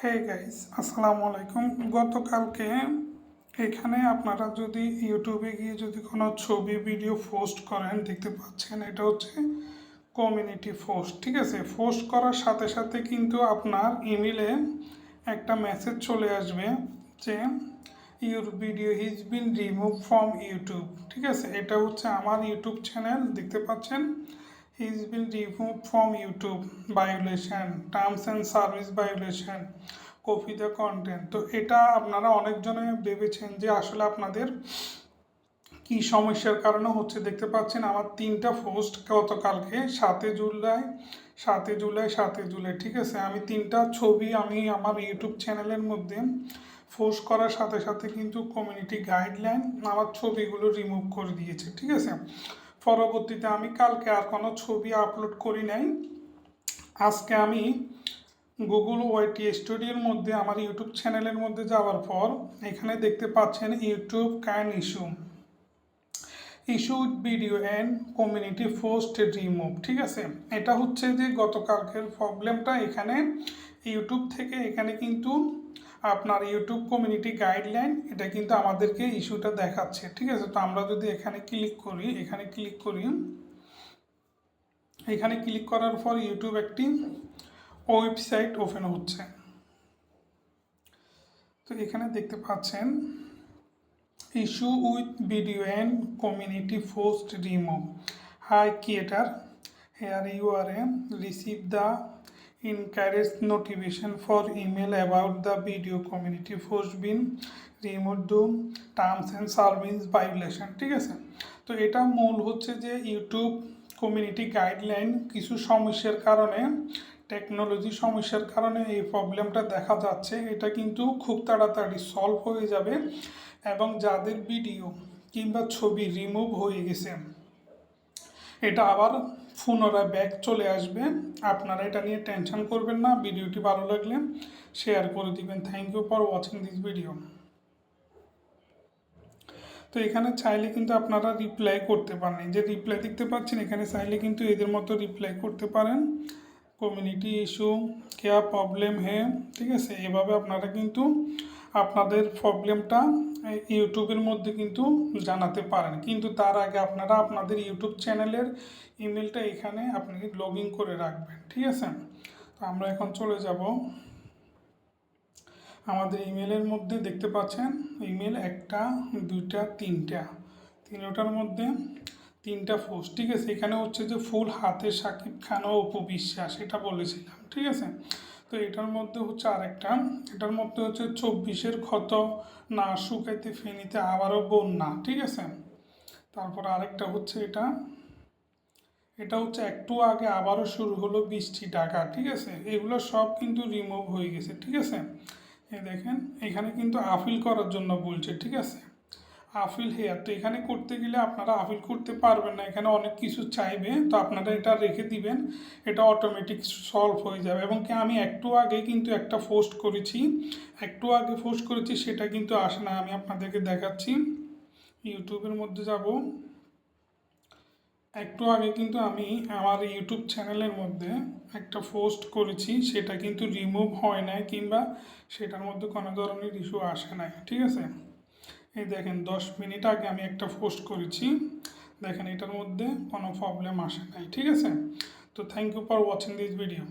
Hey guys, আসসালামু আলাইকুম। গতকালকে এখানে আপনারা যদি ইউটিউবে গিয়ে যদি কোনো ছবি ভিডিও পোস্ট করেন, দেখতে পাচ্ছেন এটা হচ্ছে কমিউনিটি পোস্ট। ঠিক আছে, পোস্ট করার সাথে সাথে কিন্তু আপনার ইমেলে একটা মেসেজ চলে আসবে যে your video is bin remove from YouTube. ঠিক আছে, এটা হচ্ছে আমার ইউটিউব চ্যানেল, দেখতে পাচ্ছেন is bin remove from YouTube, violation, terms and service violation, copy the content. তো এটা আপনারা অনেকজনে ভেবেছেন যে আসলে আপনাদের কি সমস্যার কারণে হচ্ছে। দেখতে পাচ্ছেন আমার 3টা পোস্ট গতকালকে 7 জুলাই। ঠিক আছে, আমি 3টা ছবি আমি আমার ইউটিউব চ্যানেলের মধ্যে পোস্ট করার সাথে সাথে কিন্তু কমিউনিটি গাইডলাইন আমার ছবিগুলো রিমুভ করে দিয়েছে। ঠিক আছে, পরবর্তীতে আমি কালকে আর কোনো ছবি আপলোড করি নাই। আজকে আমি গুগল ওয়াইটি স্টুডিওর মধ্যে আমার ইউটিউব চ্যানেলের মধ্যে যাওয়ার পর এখানে দেখতে পাচ্ছেন YouTube can issued video and community post remove. ঠিক আছে, এটা হচ্ছে যে গতকালকের প্রবলেমটা। এখানে ইউটিউব থেকে এখানে কিন্তু আপনার ইউটিউব কমিউনিটি গাইডলাইন এটা কিন্তু আমাদেরকে ইস্যুটা দেখাচ্ছে। ঠিক আছে, তো আমরা যদি এখানে ক্লিক করি, এখানে ক্লিক করার পর ইউটিউব একটি ওয়েবসাইট ওপেন হচ্ছে। তো এখানে দেখতে পাচ্ছেন issue with video and community post remove. Hi creator, here you are receive the encourage notification for email about the video community post been removed to terms and service violation। ঠিক আছে, তো এটা মূল হচ্ছে যে ইউটিউব কমিউনিটি গাইডলাইন কিছু সমস্যার কারণে, টেকনোলজি সমস্যার কারণে এই প্রবলেমটা দেখা যাচ্ছে। এটা কিন্তু খুব তাড়াতাড়ি সলভ হয়ে যাবে এবং যাদের ভিডিও কিংবা ছবি রিমুভ হয়ে গেছে এটা আবার পুনরায় ব্যাক চলে আসবে। আপনারা এটা নিয়ে টেনশন করবেন না। ভিডিওটি ভালো লাগলে শেয়ার করে দিবেন। Thank you for watching this video. তো এখানে চাইলে কিন্তু আপনারা রিপ্লাই করতে পারেন, যে রিপ্লাই দেখতে পাচ্ছেন এখানে চাইলে কিন্তু এদের মতো রিপ্লাই করতে পারেন। কমিউনিটি ইস্যু क्या প্রবলেম হে। ঠিক আছে, এভাবে আপনারা কিন্তু আপনাদের প্রবলেমটা ইউটিউবের মধ্যে কিন্তু জানাতে পারেন। কিন্তু তার আগে আপনারা আপনাদের ইউটিউব চ্যানেলের ইমেলটা এখানে আপনি লগ ইন করে রাখবেন। ঠিক আছে, তো আমরা এখন চলে যাব আমাদের ইমেলের মধ্যে। দেখতে পাচ্ছেন ইমেল 1টা 2টা 3টার মধ্যে 3টা পোস্ট। ঠিক আছে, এখানে হচ্ছে যে ফুল হাতে সাকিব খান ও অপু বিশ্বাস এটা বলেছিলাম। ঠিক আছে, তো এটার মধ্যে হচ্ছে আরেকটা, এটার মধ্যে হচ্ছে 24-এর ক্ষত না শুকাইতে ফেনীতে আবারও বন্যা। ঠিক আছে, তারপর আরেকটা হচ্ছে এটা হচ্ছে একটু আগে আবারও শুরু হলো বৃষ্টি ঢাকা। ঠিক আছে, এগুলো সব কিন্তু রিমুভ হয়ে গেছে। ঠিক আছে, এই দেখেন এখানে কিন্তু আপিল করার জন্য বলছে। ঠিক আছে, আপিল হেয়ার, তো এখানে করতে গেলে আপনারা আপিল করতে পারবেন না, এখানে অনেক কিছু চাইবে। তো আপনারা এটা রেখে দিবেন, এটা অটোমেটিক সলভ হয়ে যাবে। এবং কি আমি একটু আগে কিন্তু একটা পোস্ট করেছি, সেটা কিন্তু আসে না। আমি আপনাদেরকে দেখাচ্ছি, ইউটিউবের মধ্যে যাব। একটু আগে কিন্তু আমি আমার ইউটিউব চ্যানেলের মধ্যে একটা পোস্ট করেছি, সেটা কিন্তু রিমুভ হয় নাই কিংবা সেটার মধ্যে কোনো ধরনের ইস্যু আসে নাই। ঠিক আছে, এই দেখেন 10 মিনিট আগে আমি একটা পোস্ট করেছি, দেখেন এটার মধ্যে কোনো প্রবলেম আসে নাই। ঠিক আছে, তো thank you for watching this video.